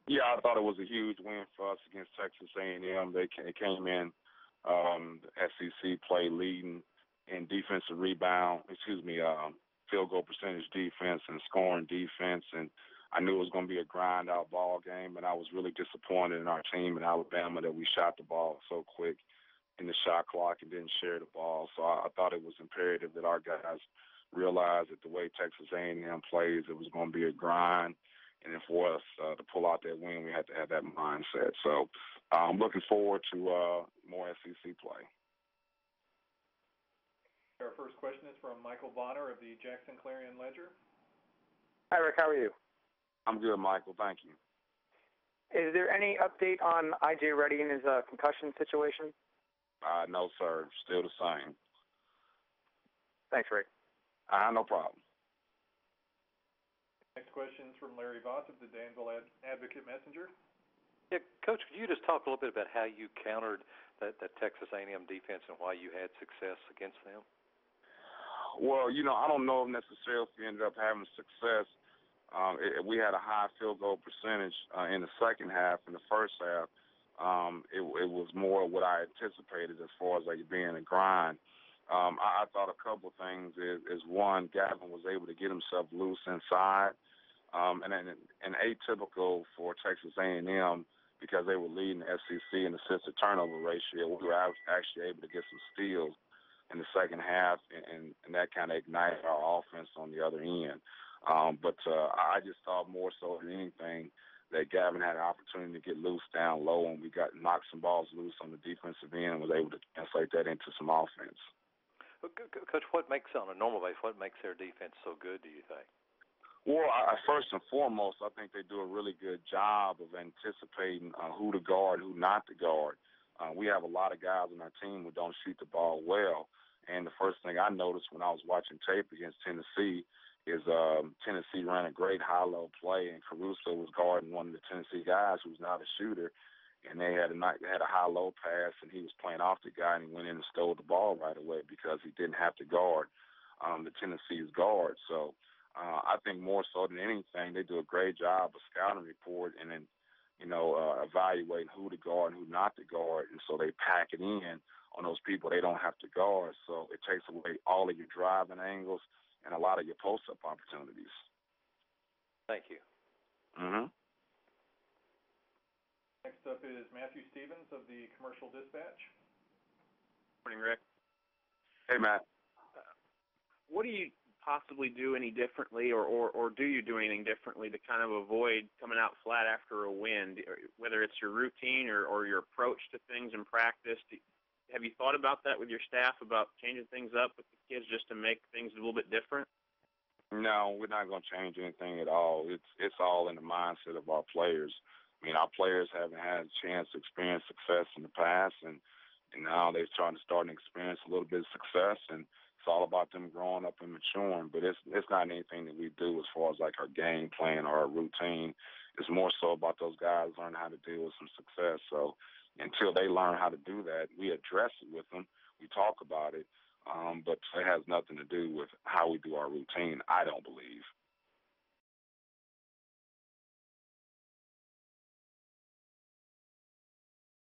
Yeah, I thought it was a huge win for us against Texas A&M. They came in the SEC play leading in defensive rebound, field goal percentage defense and scoring defense, and I knew it was going to be a grind out ball game, and I was really disappointed in our team in Alabama that we shot the ball so quick in the shot clock and didn't share the ball. So I thought it was imperative that our guys realize that the way Texas A&M plays, it was going to be a grind. And then for us to pull out that win, we had to have that mindset. So I'm looking forward to more SEC play. Our first question is from Michael Bonner of the Jackson Clarion Ledger. Hi, Rick. How are you? I'm good, Michael. Thank you. Is there any update on I.J. Reddy and his concussion situation? No, sir. Still the same. Thanks, Rick. No problem. Next question is from Larry Voss of the Danville Advocate Messenger. Yeah, Coach, could you just talk a little bit about how you countered that Texas A&M defense and why you had success against them? Well, I don't know if necessarily if we ended up having success. We had a high field goal percentage in the second half. In the first half, it was more what I anticipated as far as like being a grind. I thought a couple things is one, Gavin was able to get himself loose inside, and atypical for Texas A&M because they were leading the SEC in assisted turnover ratio. We were actually able to get some steals in the second half, and that kind of ignited our offense on the other end. But I just thought more so than anything that Gavin had an opportunity to get loose down low, and we knocked some balls loose on the defensive end and was able to translate that into some offense. Coach, what makes, on a normal basis, what makes their defense so good, do you think? Well, first and foremost, I think they do a really good job of anticipating who to guard, who not to guard. We have a lot of guys on our team who don't shoot the ball well, and the first thing I noticed when I was watching tape against Tennessee is Tennessee ran a great high-low play, and Caruso was guarding one of the Tennessee guys who's not a shooter, and they had a high-low pass, and he was playing off the guy, and he went in and stole the ball right away because he didn't have to guard the Tennessee's guard. So I think more so than anything, they do a great job of scouting report and then, evaluating who to guard and who not to guard, and so they pack it in on those people they don't have to guard. So it takes away all of your driving angles and a lot of your post-up opportunities. Thank you. Mm-hmm. Next up is Matthew Stevens of the Commercial Dispatch. Morning, Rick. Hey, Matt. What do you possibly do any differently, or do you do anything differently to kind of avoid coming out flat after a win, whether it's your routine or your approach to things in practice? Have you thought about that with your staff, about changing things up with the kids just to make things a little bit different? No, we're not going to change anything at all. It's all in the mindset of our players. I mean, our players haven't had a chance to experience success in the past, and now they're trying to start and experience a little bit of success, and it's all about them growing up and maturing. But it's not anything that we do as far as like our game plan or our routine. It's more so about those guys learning how to deal with some success. So until they learn how to do that, we address it with them. We talk about it, but it has nothing to do with how we do our routine, I don't believe.